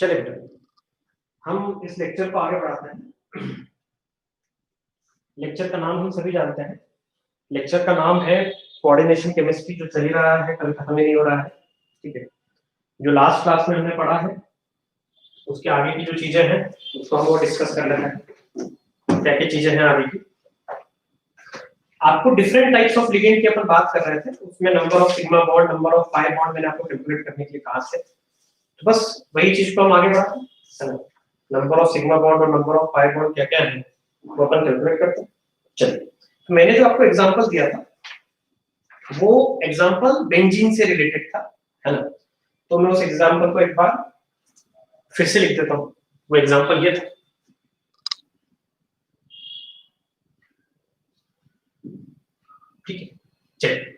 चलिए बेटा, हम इस लेक्चर को आगे बढ़ाते हैं। लेक्चर का नाम हम सभी जानते हैं। लेक्चर का नाम है कोऑर्डिनेशन केमिस्ट्री, जो चल ही रहा है, कभी खत्म ही नहीं हो रहा है। ठीक है, जो लास्ट क्लास में हमने पढ़ा है उसके आगे की जो चीजें हैं उसको हम वो डिस्कस कर रहे हैं, क्या क्या चीजें हैं आगे की। आपको डिफरेंट टाइप्स ऑफ लिगेंड की अपन बात कर रहे थे, उसमें number of sigma bond, number of pi bond मैंने आपको कैलकुलेट करने के लिए कहा है। तो बस वही चीज को हम आगे बढ़ाते हैं। नंबर ऑफ सिग्मा बॉन्ड और नंबर ऑफ पाई बॉन्ड क्या क्या है वो अपन कैलकुलेट करते हैं। चलिए, तो मैंने जो आपको एग्जांपल दिया था वो एग्जांपल बेंजीन से रिलेटेड था, है ना। तो मैं उस एग्जांपल को एक बार फिर से लिख देता हूं। वो एग्जांपल ये था, ठीक है। चलिए,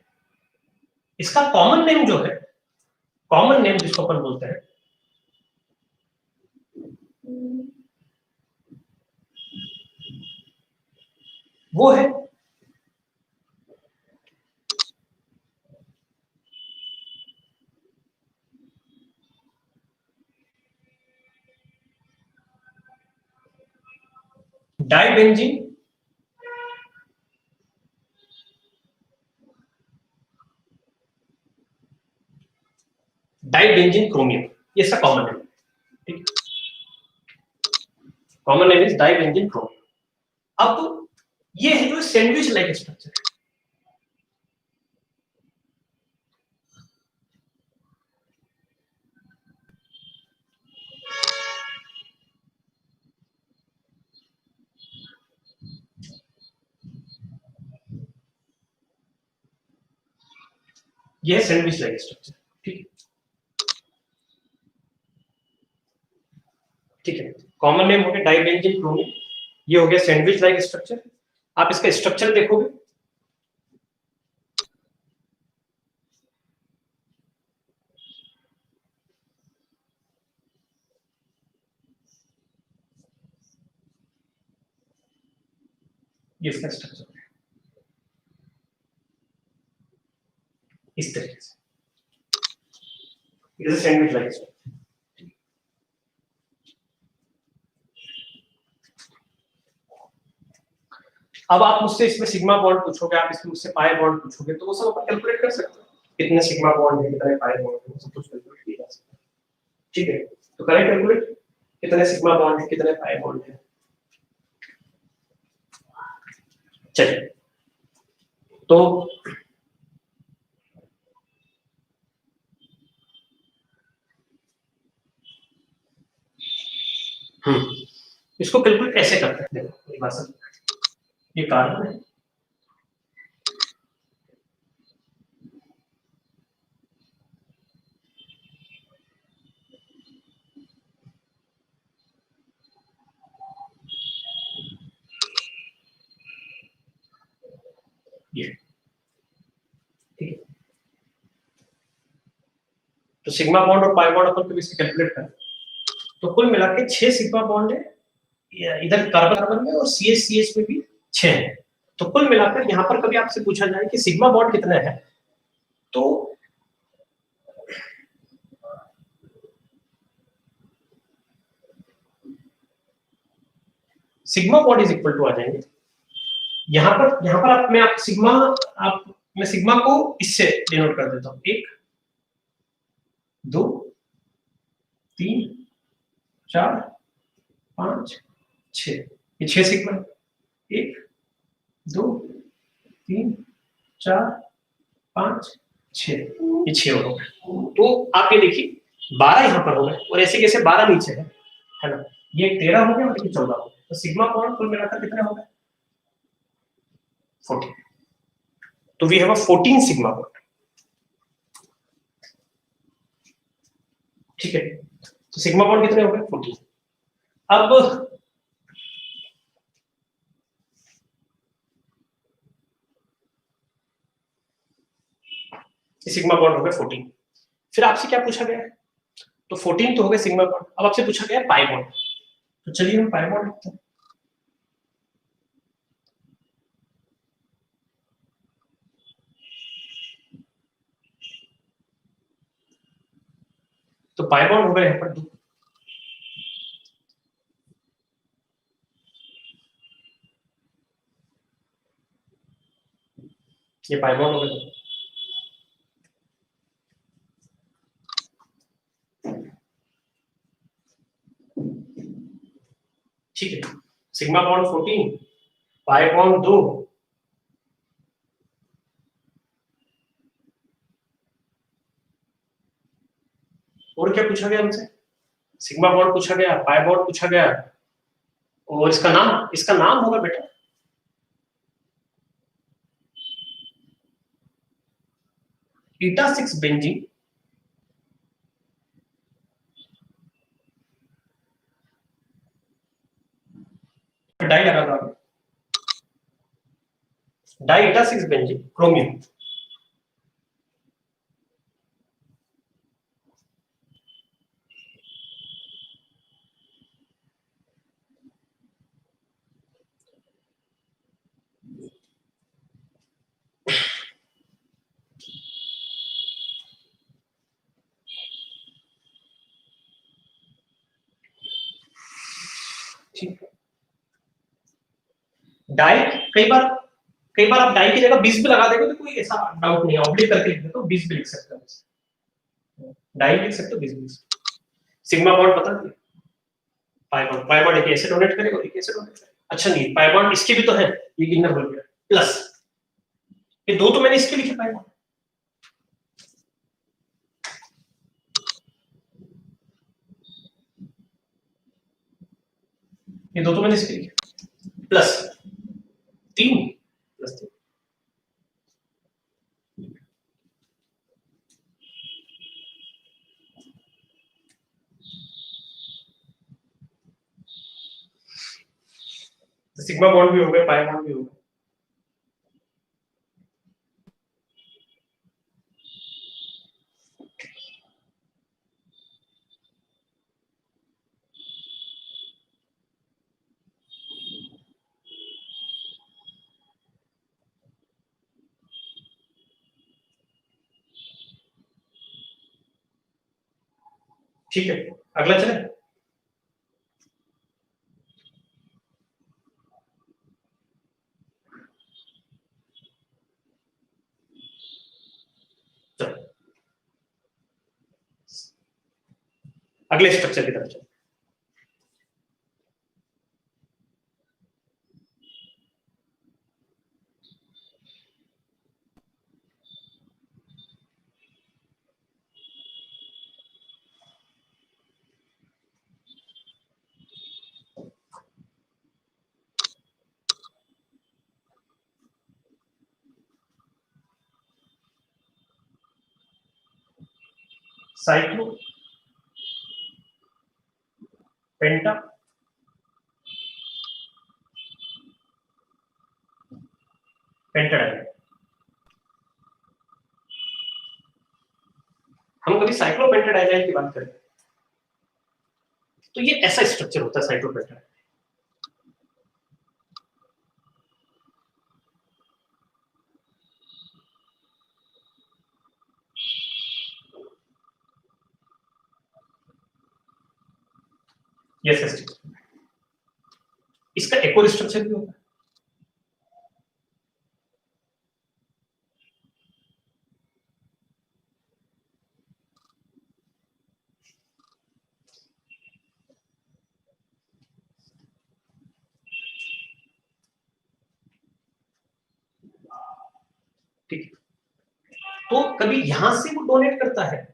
इसका कॉमन नेम जो है, कॉमन नेम जिसको अपन बोलते हैं वो है डाइबेंजीन डाइबेंजीन क्रोमियम। ये इसका कॉमन नेम, ठीक है। Common name is dibenzene chromium. अब ये है जो सैंडविच लाइक स्ट्रक्चर है। ये है सैंडविच लाइक स्ट्रक्चर, ठीक है। ठीक है, कॉमन नेम हो गया डाइबेंजीन क्रोमियम, ये हो गया सैंडविच लाइक स्ट्रक्चर। आप इसका स्ट्रक्चर देखोगे ये इसका स्ट्रक्चर है इस तरीके से, ये सैंडविच लाइक स्ट्रक्चर। अब आप मुझसे इसमें सिग्मा बॉन्ड पूछोगे, आप इसमें मुझसे पाई बॉन्ड पूछोगे, तो वो सब अपन कैलकुलेट कर सकते हैं। कितने सिग्मा बॉन्ड है, कितने पाई बॉन्ड है, सब कुछ कैलकुलेट किया जा सकता है। ठीक है, तो करें कैलकुलेट, कितने सिग्मा बॉन्ड है, कितने पाई बॉन्ड है। चलिए, तो इसको कैलकुलेट कैसे करते हैं, देखो एक बार सब, ये कार्बन है, ये, ठीक है। तो सिग्मा बॉन्ड और पाई बॉन्ड अपन कभी इससे कैलकुलेट करें तो कुल मिला के 6 सिग्मा बॉन्ड है इधर कार्बन कार्बन में, और CH में भी 6 है। तो कुल मिलाकर यहाँ पर कभी आपसे पूछा जाए कि सिग्मा बॉन्ड कितने हैं, तो sigma bond is equal to आ जाएंगे यहाँ पर आप मैं सिग्मा को इससे डिनोट कर देता हूं, 1 2 3 4 5 6, ये 6 सिग्मा, 1 2 3 4 5 6, ये 6 हो गए। तो आप ये देखिए 12 यहाँ पर हो गए, और ऐसे कैसे 12 नीचे है ना। ये 13 हो गया और ये 14 हो गया, तो सिग्मा बॉन्ड कुल मिलाकर कितने हो गए, 14। तो we have a 14 sigma bond, ठीक है। तो सिग्मा बॉन्ड कितने हो गए, 14। अब सिग्मा बॉन्ड हो गए 14। फिर आपसे क्या पूछा गया है, तो 14 तो हो गए सिग्मा बॉन्ड, अब आपसे पूछा गया पाई बॉन्ड। तो चलिए हम पाई बॉन्ड लिखते हैं। तो पाई बॉन्ड हो गए यहाँ पर 2, ये पाई बॉन्ड हो गया। ठीक है, सिग्मा बॉन्ड 14, पाई बॉन्ड 2, और क्या पूछा गया हमसे? सिग्मा बॉन्ड पूछा गया, पाई बॉन्ड पूछा गया, और इसका नाम होगा बेटा बीटा 6 बेंजीन। डाई लगा दो, डाई बीटा 6 बेंजीन क्रोमियम। ठीक है, डाई कई बार आप डाई की जगह 20 भी लगा देंगे तो कोई ऐसा डाउट नहीं है, ऑब्लिक करके लिख दे तो 20 भी लिख सकते हो, डाई लिख सकते हो 20 भी। सिग्मा बॉन्ड पता नहीं, पाई बॉन्ड एक ऐसे डोनेट करेगा, एक ऐसे डोनेट करेगा। अच्छा नहीं, पाई बॉन्ड इसके भी तो है, ये इनर बोल गया प्लस, ये दो तो मैंने इसके लिखे पाई बॉन्ड, ये दो तो मैंने इसके लिखे प्लस 3 प्लस 3। सिग्मा बॉन्ड भी हो गए, पाई बॉन्ड भी हो गए। ठीक है, अगला चले। अगले स्ट्रक्चर की तरफ चलो। साइक्लो पेंटा पेंटाडाइन। हम कभी साइक्लोपेंटाडाइन की बात करें तो ये ऐसा स्ट्रक्चर होता है साइक्लोपेंटाडाइन। यस यस, इसका एक और स्ट्रक्चर भी होता है। ठीक है, तो कभी यहां से वो डोनेट करता है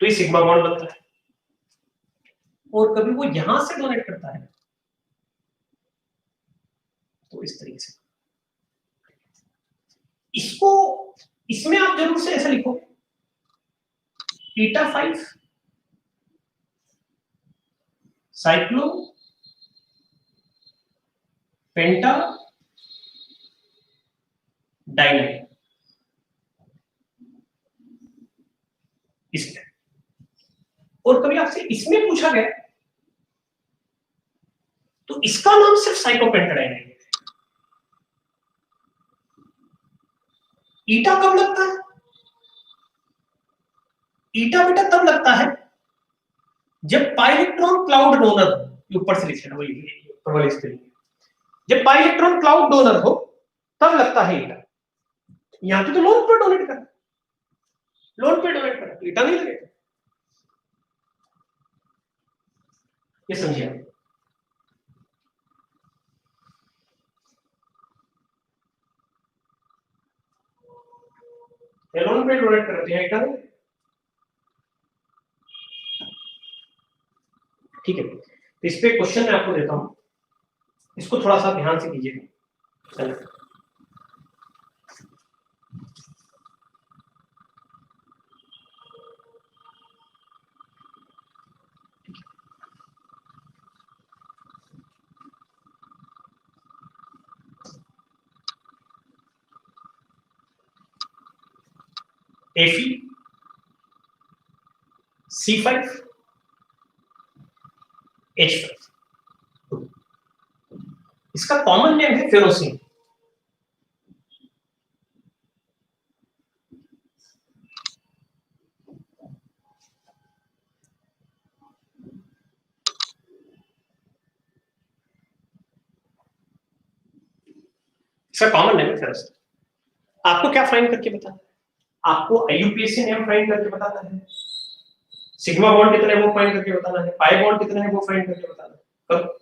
तो ये सिग्मा बॉन्ड बनता है, और कभी वो यहां से डोनेट करता है तो इस तरीके से। इसको इसमें आप जरूर से ऐसा लिखो बीटा 5 साइक्लो पेंटा डाइनाइन, इसमें। और कभी आपसे इसमें पूछा गया तो इसका नाम सिर्फ साइक्लोपेंटाडाइन है। ईटा कब लगता है? ईटा बेटा तब लगता है जब पाई इलेक्ट्रॉन क्लाउड डोनर, ऊपर से लिखना वही ऊपर वाली स्क्रीन, जब पाई इलेक्ट्रॉन क्लाउड डोनर हो तब लगता है ईटा। यहां पे तो लोन पे डोनेट कर, लोन पे डोनेट कर, ईटा नहीं लगेगा। ये समझिए आप। लोन पे डोनेट कर रहे हैं, ईटा नहीं। ठीक है, तो इस पे क्वेश्चन मैं आपको देता हूं, इसको थोड़ा सा ध्यान से कीजिएगा। Fe C5 H5, इसका कॉमन नेम है फेरोसिन। इसका कॉमन नेम है फेरोसिन। आपको क्या फाइंड करके बताना है? आपको IUPAC नेम फाइंड करके बताना है, सिग्मा बॉन्ड कितना है वो फाइंड करके बताना है, पाई बॉन्ड कितना है वो फाइंड करके बताना है। करो।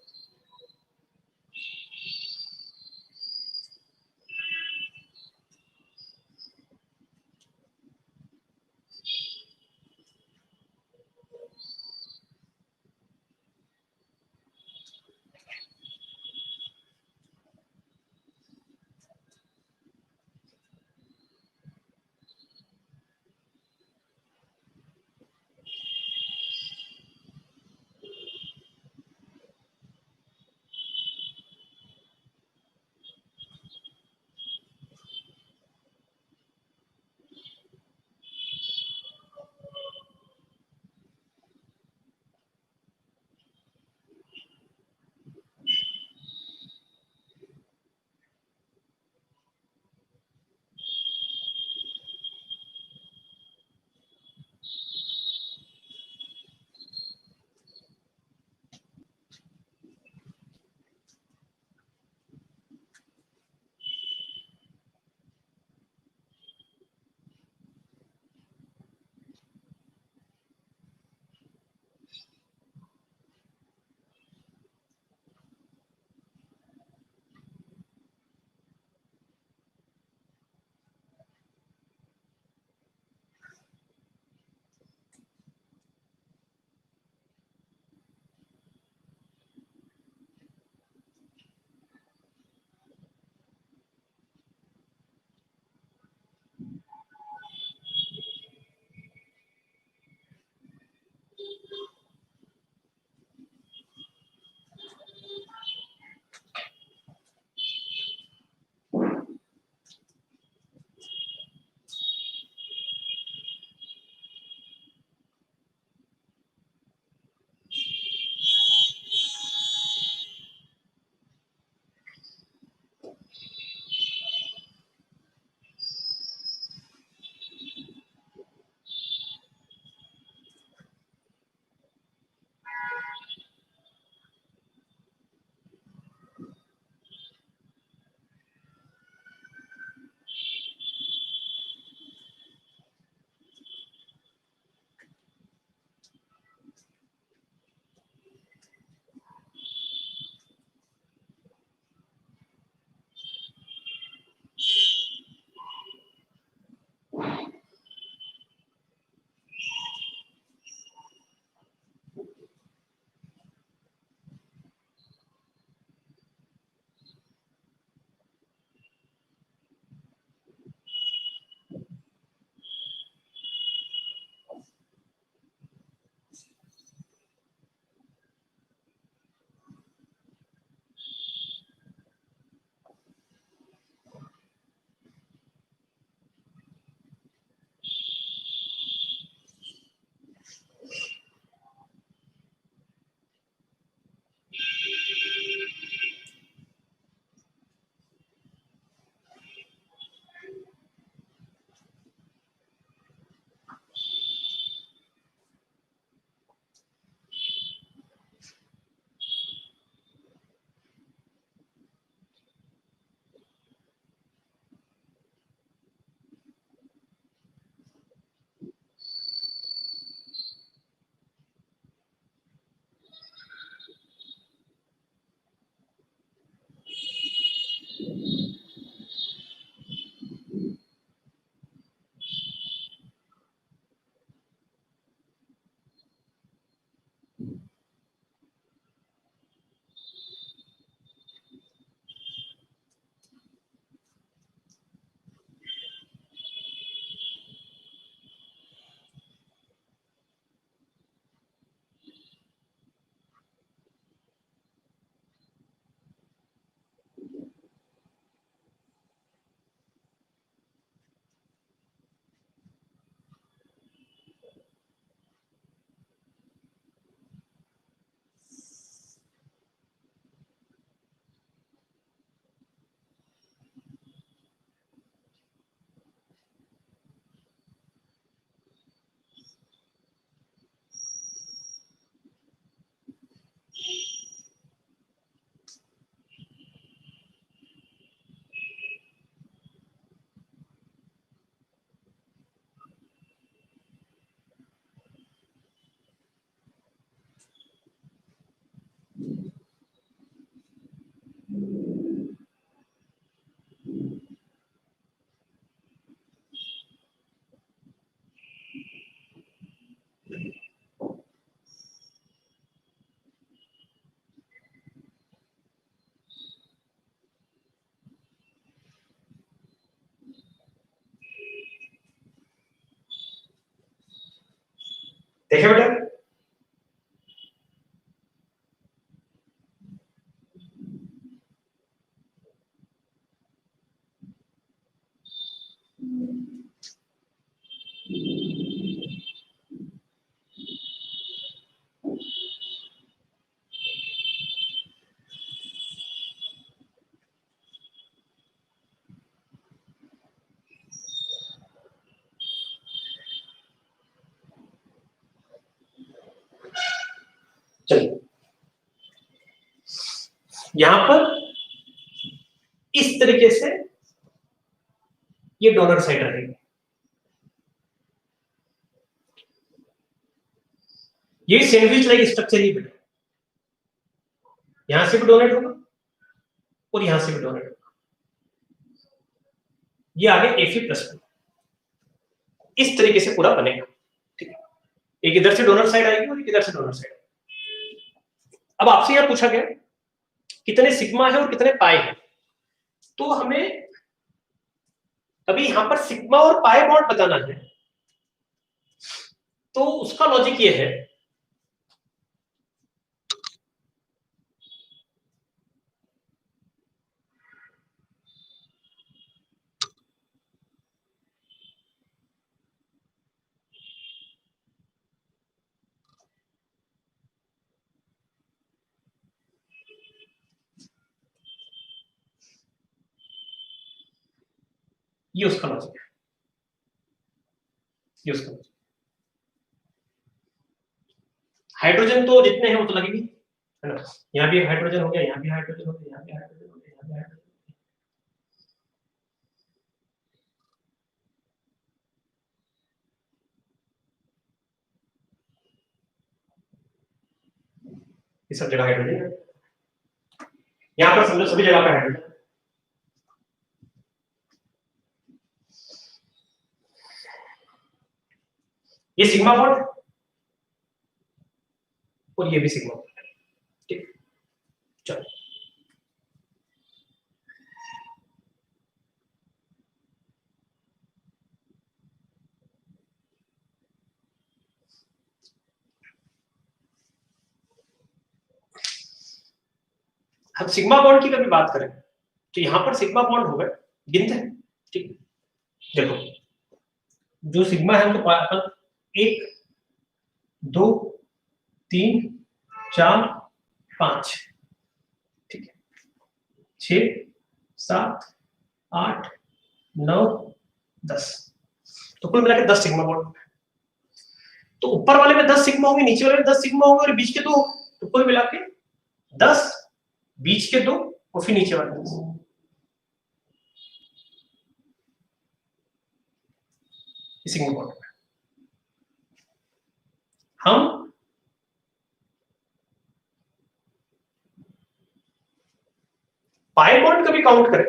चलिए यहां पर इस तरीके से ये डोनर साइड रहेगी। ये सैंडविच लाइक स्ट्रक्चर ही बेटा, यहां से भी डोनेट होगा और यहां से भी डोनेट होगा। ये आगे Fe+, इस तरीके से पूरा बनेगा। ठीक है, एक इधर से डोनर साइड आएगी और एक इधर से डोनर साइड। अब आपसे यहां पूछा गया कितने सिग्मा है और कितने पाई है, तो हमें अभी यहां पर सिग्मा और पाई बॉन्ड बताना है। तो उसका लॉजिक ये है ये उसका लॉजिक है, ये उसका लॉजिक। हाइड्रोजन तो जितने हैं वो तो लगेगी, है ना। यहाँ भी एक हाइड्रोजन हो गया, यहाँ भी हाइड्रोजन हो गया, यहाँ भी हाइड्रोजन हो गया, यहाँ भी हाइड्रोजन हो गया। ये सब जगह हाइड्रोजन है, यहाँ पर समझो सभी जगह पे हाइड्रोजन। ये सिग्मा बॉन्ड और ये भी सिग्मा बॉन्ड। ठीक, चलो हम सिग्मा बॉन्ड की कभी बात करें तो यहां पर सिग्मा बॉन्ड हो गए, गिनते हैं। ठीक, देखो जो सिग्मा है तो अपन 1 2 3 4 5, ठीक है, 6 7 8 9 10, तो कुल मिलाकर 10 सिग्मा बॉन्ड। तो ऊपर वाले में 10 सिग्मा होंगे, नीचे वाले में 10 सिग्मा होंगे और बीच के 2, तो कुल मिला के 10, बीच के 2 और फिर नीचे वाले 10। सिग्मा बॉन्ड हम पाई बॉन्ड कभी काउंट करें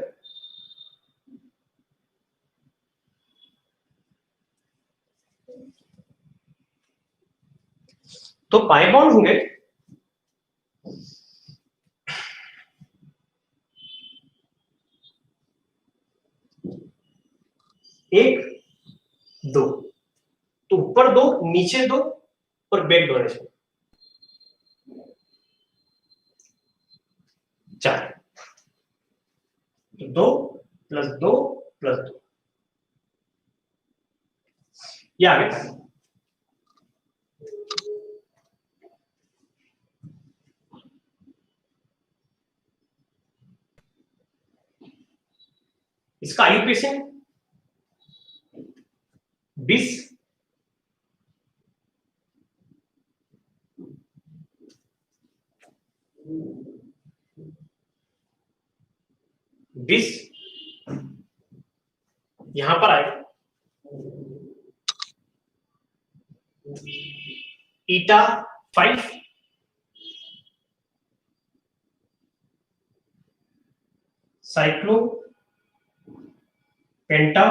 तो पाई बॉन्ड होंगे 1 2, तो ऊपर 2 नीचे 2 और बैक डोनेशन 4, तो 2 + 2 + 2, ये आ गया। इसका आयुपेशन 20, यहां पर आएगा ईटा 5, साइक्लो पेंटा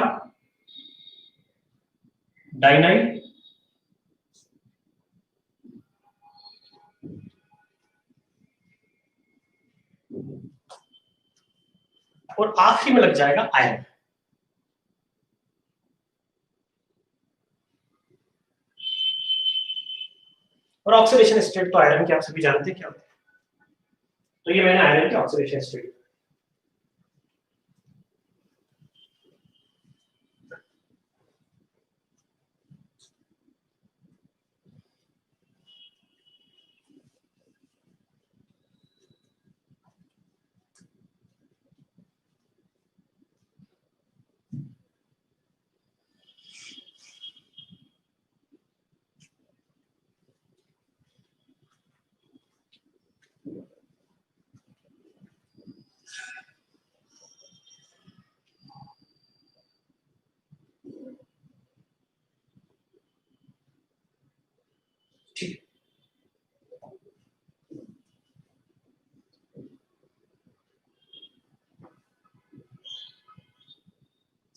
डाइनाइन और आखिरी में लग जाएगा आयरन। और ऑक्सीडेशन स्टेट तो आयरन के आप सभी जानते हैं क्या होता है, तो ये मैंने आयरन के ऑक्सीडेशन स्टेट।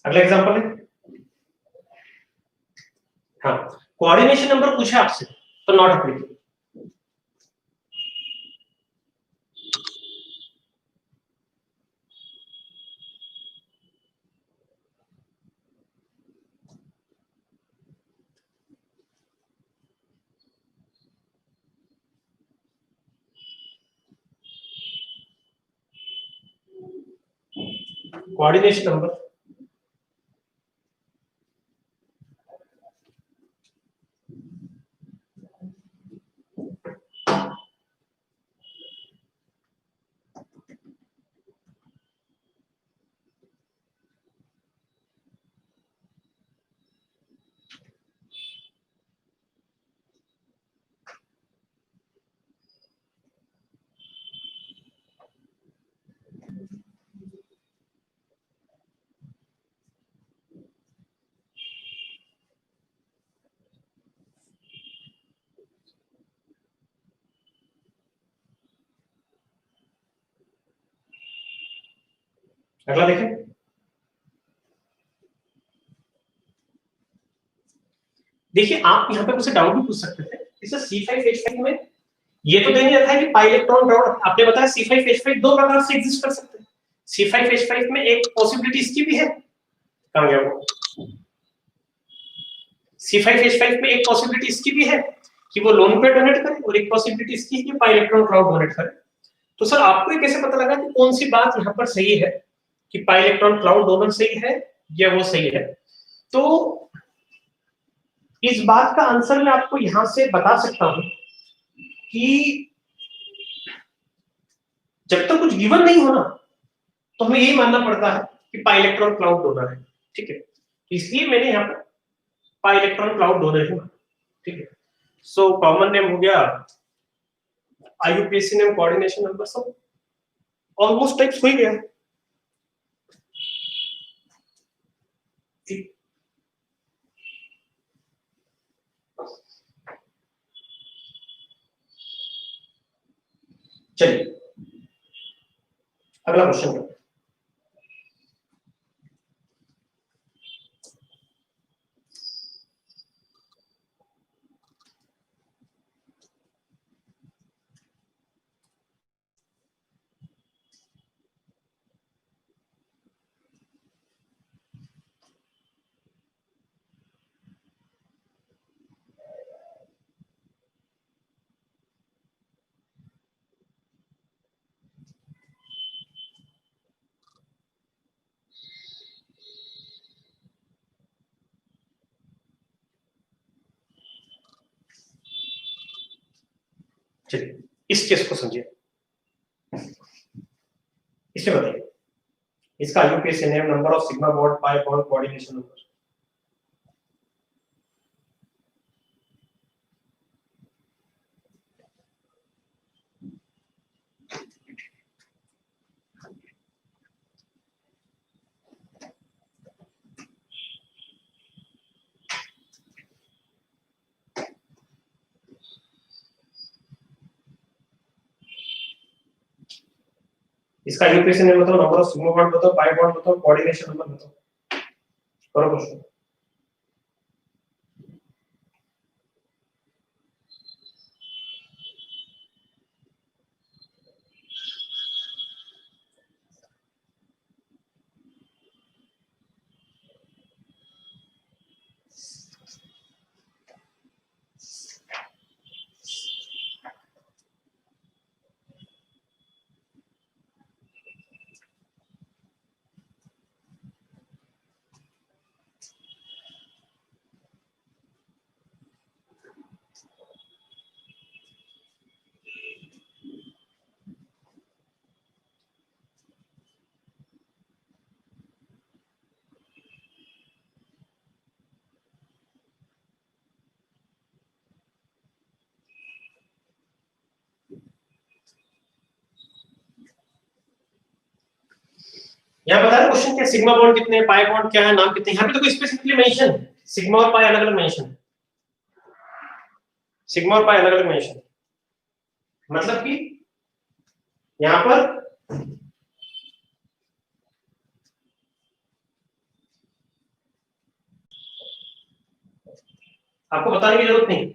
अगला एग्जांपल है, हाँ कोऑर्डिनेशन नंबर पूछा आपसे तो नॉट एप्लीकेबल। कोऑर्डिनेशन नंबर अगला देखें, देखिए आप यहाँ पे मुझसे डाउट भी पूछ सकते थे, इसे C5H5 में ये तो दे नहीं रखा है कि पाई इलेक्ट्रॉन राउंड, आपने बताया C5H5 दो प्रकार से एग्जिस्ट कर सकते हैं। C5H5 में एक पॉसिबिलिटी इसकी भी है, कहां गया वो, C5H5 में एक पॉसिबिलिटी इसकी भी है कि वो लोन पेयर डोनेट करे, और एक पॉसिबिलिटी इसकी है कि पाई इलेक्ट्रॉन क्लाउड डोनेट करे। तो सर आपको ये कैसे पता लगा कि कौन सी बात यहाँ पर सही है, कि पाई इलेक्ट्रॉन क्लाउड डोनर सही है या वो सही है? तो इस बात का आंसर मैं आपको यहां से बता सकता हूं कि जब तक कुछ गिवन नहीं होना तो हमें यही मानना पड़ता है कि पाई इलेक्ट्रॉन क्लाउड डोनर है, ठीक है। इसलिए मैंने यहाँ पर पाई इलेक्ट्रॉन क्लाउड डोनर ही माना, ठीक है। सो कॉमन नेम हो गया, IUPAC नेम, कोऑर्डिनेशन नंबर, सब ऑलमोस्ट टाइप्स हो ही गया। चलिए अगला क्वेश्चन है, चलिए इस केस को समझिए, इसमें बताइए इसका IUPAC name, number of sigma bond, pi bond, coordination number. इसका IUPAC नेम बताओ, नंबर ऑफ सिग्मा बॉन्ड बताओ, पाई बॉन्ड बताओ, कोऑर्डिनेशन नंबर बताओ, करो क्वेश्चन। यहाँ बता रहे क्वेश्चन क्या, सिग्मा बॉन्ड कितने हैं, पाई बॉन्ड क्या है, नाम कितने हैं। यहाँ पे तो कोई स्पेसिफिकली मेंशन, सिग्मा और पाई अलग अलग मेंशन, सिग्मा और पाई अलग अलग मेंशन, मतलब कि यहाँ पर आपको बताने की जरूरत नहीं।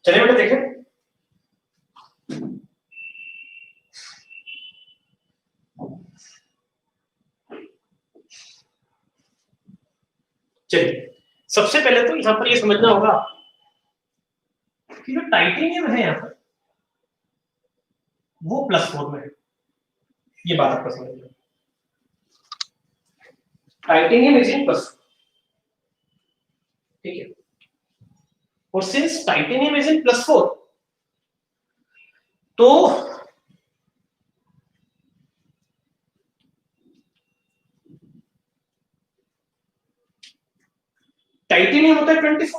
चलिए बेटा देखें, चलिए सबसे पहले तो यहां पर ये समझना होगा कि जो टाइटेनियम है यहां पर वो +4 में है। ये बात आपको समझना, टाइटेनियम इज इन +4, ठीक है। और सिंस टाइटेनियम इज इन +4 तो टाइटेनियम होता है 24,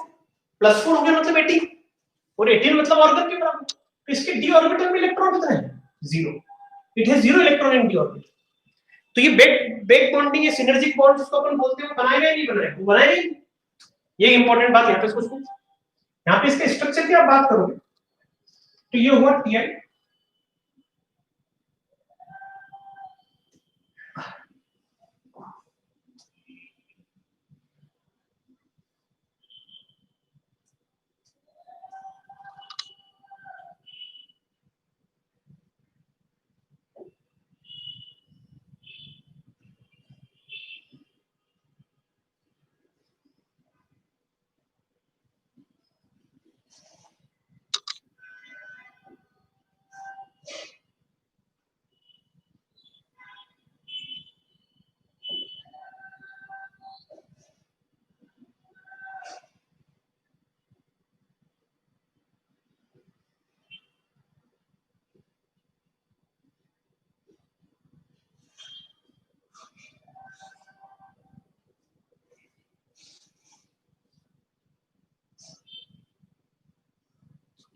+4 हो गया मतलब 18, और 18 मतलब ऑर्बिटल के बराबर। तो इसके d ऑर्बिटल में इलेक्ट्रॉन कितने हैं? 0। It has 0 electron in d orbital. तो ये बैक बॉन्डिंग या सिनर्जिक बॉन्ड जिसको अपन बोलते हैं, बनाएगा या नहीं बनाएगा? वो बनाएगा ही। ये इंपॉर्टेंट बात यहाँ पे कुछ नहीं। यहाँ पे इसके स्ट्रक्चर की आप बात करोगे तो ये हुआ Ti,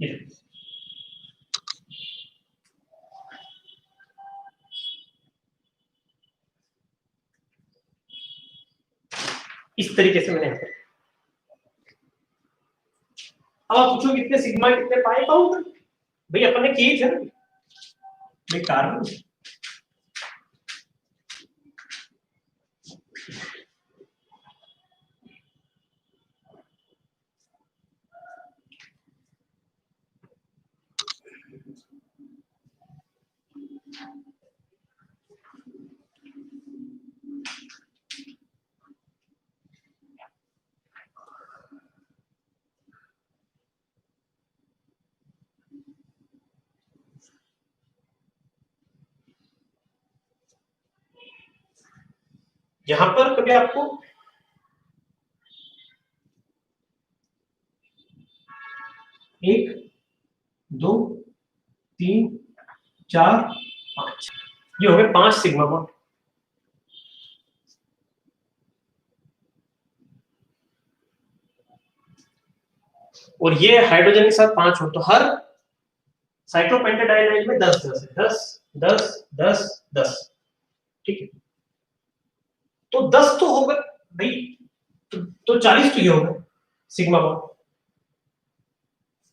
ये इस तरीके से मैंने। अब आप पूछो कितने सिग्मा कितने पाई काउंट कर, भाई अपन ने किए थे ना भाई कार्बन। यहां पर कभी आपको एक, दो, तीन, चार, पांच, ये हो गए 5 सिग्मा बॉन्ड। और ये हाइड्रोजन के साथ 5 हो, तो हर साइक्लोपेंटाडाइनाइल में 10 10 है, 10 10 10 10, ठीक है। तो 10 तो होगा भाई, तो 40 तो ये होगा सिग्मा बॉन्ड,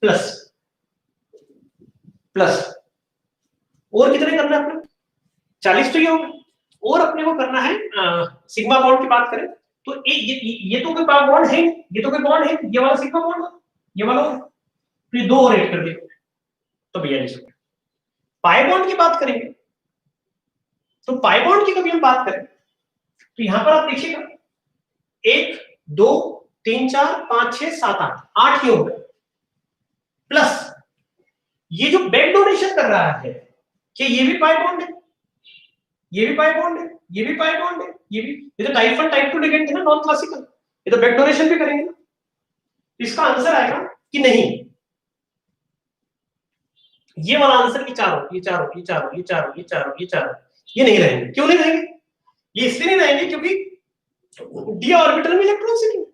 प्लस प्लस, और कितने करना है अपने? 40 तो ये होगा, और अपने को करना है सिग्मा बॉन्ड की बात करें तो ये तो कोई बॉन्ड है, ये तो कोई बॉन्ड है, ये वाला सिग्मा बॉन्ड, ये वाला, तो ये 2 और ऐड कर दिया तो भैया नहीं। पाई बॉन्ड की बात करेंगे तो पाई बॉन्ड की कभी हम बात करें तो यहां पर आप देखिएगा 1 2 3 4 5 6 7 8, 8 ये हो गए, प्लस ये जो बैक डोनेशन कर रहा है कि ये भी पाई बॉन्ड है, ये भी पाई बॉन्ड है, ये भी पाई बॉन्ड है, ये तो टाइप 1 टाइप 2 लिगेंड है ना, नॉन क्लासिकल, ये तो बैक डोनेशन भी करेंगे ना। इसका आंसर आएगा कि नहीं, ये वाला आंसर कि चारों, ये चारों, ये चारों, ये चारों, ये चारों, ये चारों, ये नहीं रहेंगे। क्यों नहीं रहेंगे? ये इसलिए नहीं रहेंगे क्योंकि डी ऑर्बिटल में इलेक्ट्रॉन से नहीं,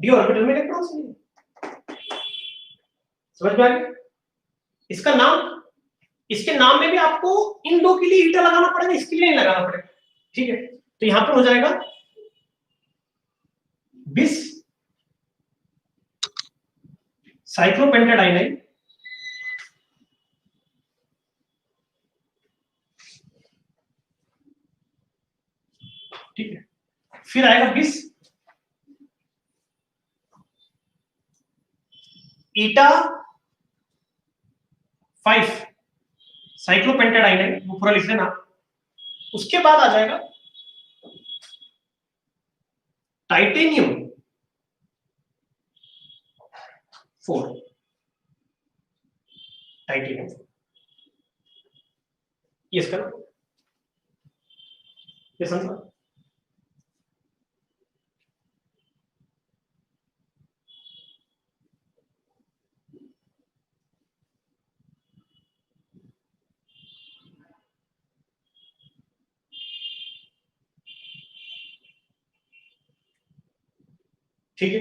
डी ऑर्बिटल में इलेक्ट्रॉन से नहीं। समझ में आ गया? इसका नाम, इसके नाम में भी आपको इन दो के लिए ईटा लगाना पड़ेगा, इसके लिए नहीं लगाना पड़ेगा, ठीक है। तो यहां पर हो जाएगा बिस साइक्लोपेंटाडाइनाइन, ठीक है। फिर आएगा बिस ईटा 5 साइक्लोपेंटाडाइनाइन, वो पूरा लिख लेना। उसके बाद आ जाएगा टाइटेनियम 4, टाइटेनियम, ये इसका, ये समझा? ठीक है,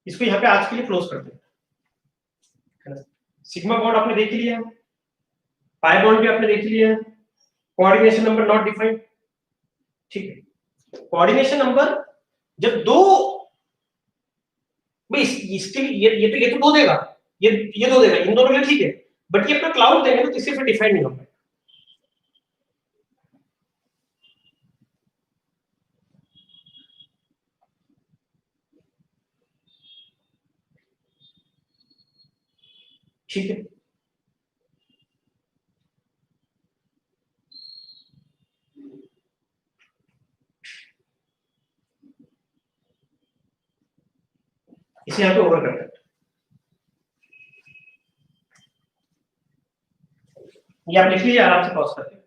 इसको यहाँ पे आज के लिए क्लोज करते हैं। सिग्मा बॉन्ड आपने देख लिया है, पाई बॉन्ड भी आपने देख लिया है, कोऑर्डिनेशन नंबर नॉट डिफाइंड। ठीक है, कोऑर्डिनेशन नंबर जब दो, भाई इसके लिए ये तो दो देगा, ये दो देगा, इन दोनों के लिए ठीक है, बट ये अपना क्लाउड देंगे तो किसी फिर डिफाइंड नहीं होगा। ठीक है, इसे यहाँ पे ओवर करते हैं, ये आप लिख लीजिए आराम से पॉज करके।